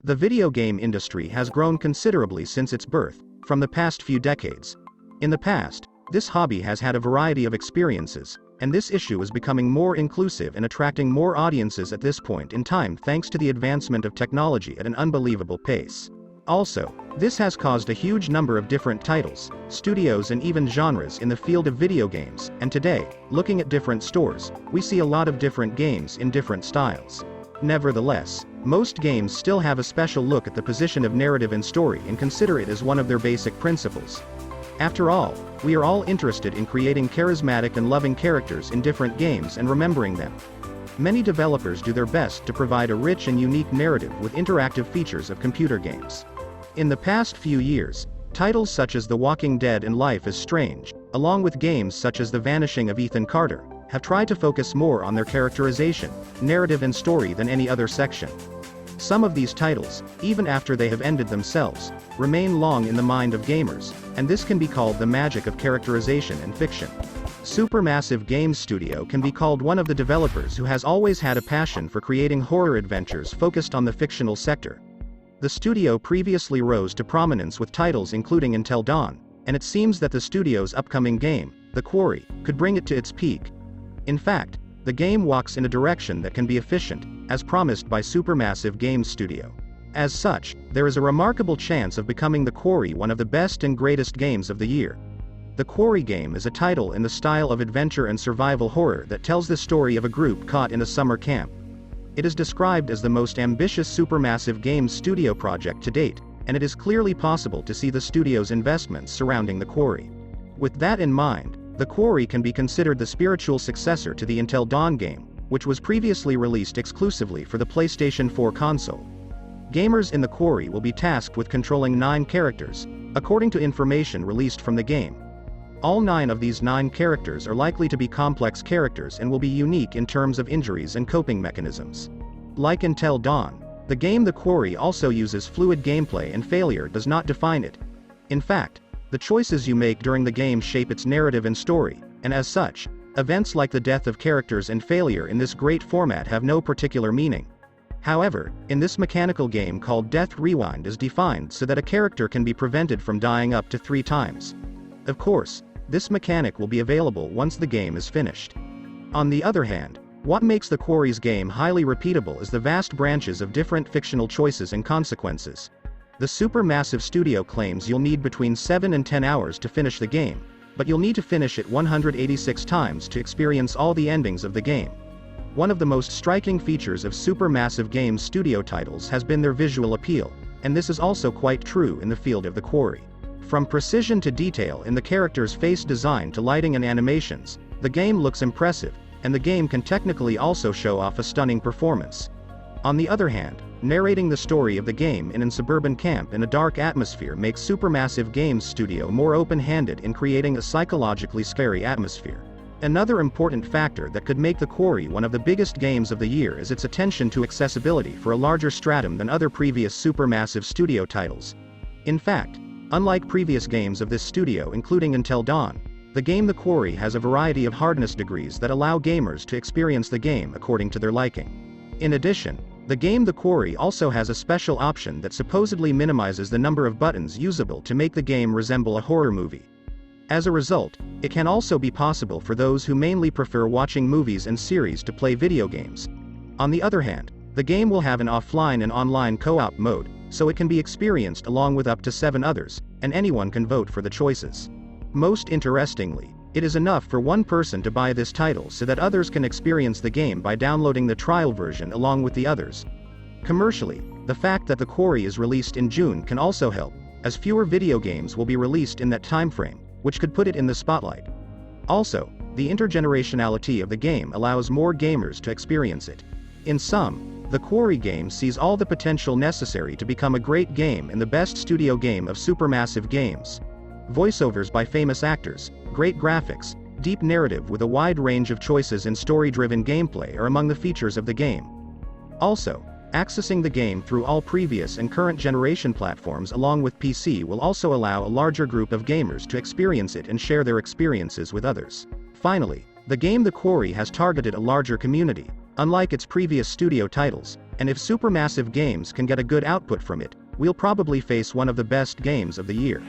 The video game industry has grown considerably since its birth, from the past few decades. In the past, this hobby has had a variety of experiences, and this issue is becoming more inclusive and attracting more audiences at this point in time thanks to the advancement of technology at an unbelievable pace. Also, this has caused a huge number of different titles, studios and even genres in the field of video games, and today, looking at different stores, we see a lot of different games in different styles. Nevertheless, most games still have a special look at the position of narrative and story and consider it as one of their basic principles. After all, we are all interested in creating charismatic and loving characters in different games and remembering them. Many developers do their best to provide a rich and unique narrative with interactive features of computer games. In the past few years, titles such as The Walking Dead and Life is Strange, along with games such as The Vanishing of Ethan Carter, have tried to focus more on their characterization, narrative and story than any other section. Some of these titles, even after they have ended themselves, remain long in the mind of gamers, and this can be called the magic of characterization and fiction. Supermassive Games Studio can be called one of the developers who has always had a passion for creating horror adventures focused on the fictional sector. The studio previously rose to prominence with titles including Until Dawn, and it seems that the studio's upcoming game, The Quarry, could bring it to its peak. In fact, the game walks in a direction that can be efficient, as promised by Supermassive Games Studio. As such, there is a remarkable chance of becoming The Quarry one of the best and greatest games of the year. The Quarry game is a title in the style of adventure and survival horror that tells the story of a group caught in a summer camp. It is described as the most ambitious Supermassive Games Studio project to date, and it is clearly possible to see the studio's investments surrounding The Quarry. With that in mind, The Quarry can be considered the spiritual successor to the Until Dawn game, which was previously released exclusively for the PlayStation 4 console. Gamers in The Quarry will be tasked with controlling 9 characters, according to information released from the game. All 9 of these 9 characters are likely to be complex characters and will be unique in terms of injuries and coping mechanisms. Like Until Dawn, the game The Quarry also uses fluid gameplay and failure does not define it. In fact, the choices you make during the game shape its narrative and story, and as such, events like the death of characters and failure in this great format have no particular meaning. However, in this mechanical game called Death Rewind is defined so that a character can be prevented from dying up to 3 times. Of course, this mechanic will be available once the game is finished. On the other hand, what makes The Quarry's game highly repeatable is the vast branches of different fictional choices and consequences. The Supermassive Studio claims you'll need between 7 and 10 hours to finish the game, but you'll need to finish it 186 times to experience all the endings of the game. One of the most striking features of Supermassive Games Studio titles has been their visual appeal, and this is also quite true in the field of The Quarry. From precision to detail in the character's face design to lighting and animations, the game looks impressive, and the game can technically also show off a stunning performance. On the other hand, narrating the story of the game in a suburban camp in a dark atmosphere makes Supermassive Games Studio more open-handed in creating a psychologically scary atmosphere. Another important factor that could make The Quarry one of the biggest games of the year is its attention to accessibility for a larger stratum than other previous Supermassive Studio titles. In fact, unlike previous games of this studio including Until Dawn, the game The Quarry has a variety of hardness degrees that allow gamers to experience the game according to their liking. In addition, the game The Quarry also has a special option that supposedly minimizes the number of buttons usable to make the game resemble a horror movie. As a result, it can also be possible for those who mainly prefer watching movies and series to play video games. On the other hand, the game will have an offline and online co-op mode, so it can be experienced along with up to 7 others, and anyone can vote for the choices. Most interestingly, it is enough for one person to buy this title so that others can experience the game by downloading the trial version along with the others. Commercially, the fact that The Quarry is released in June can also help, as fewer video games will be released in that timeframe, which could put it in the spotlight. Also, the intergenerationality of the game allows more gamers to experience it. In sum, The Quarry game sees all the potential necessary to become a great game and the best studio game of Supermassive Games. Voiceovers by famous actors, great graphics, deep narrative with a wide range of choices and story-driven gameplay are among the features of the game. Also, accessing the game through all previous and current generation platforms along with PC will also allow a larger group of gamers to experience it and share their experiences with others. Finally, the game The Quarry has targeted a larger community, unlike its previous studio titles, and if Supermassive Games can get a good output from it, we'll probably face one of the best games of the year.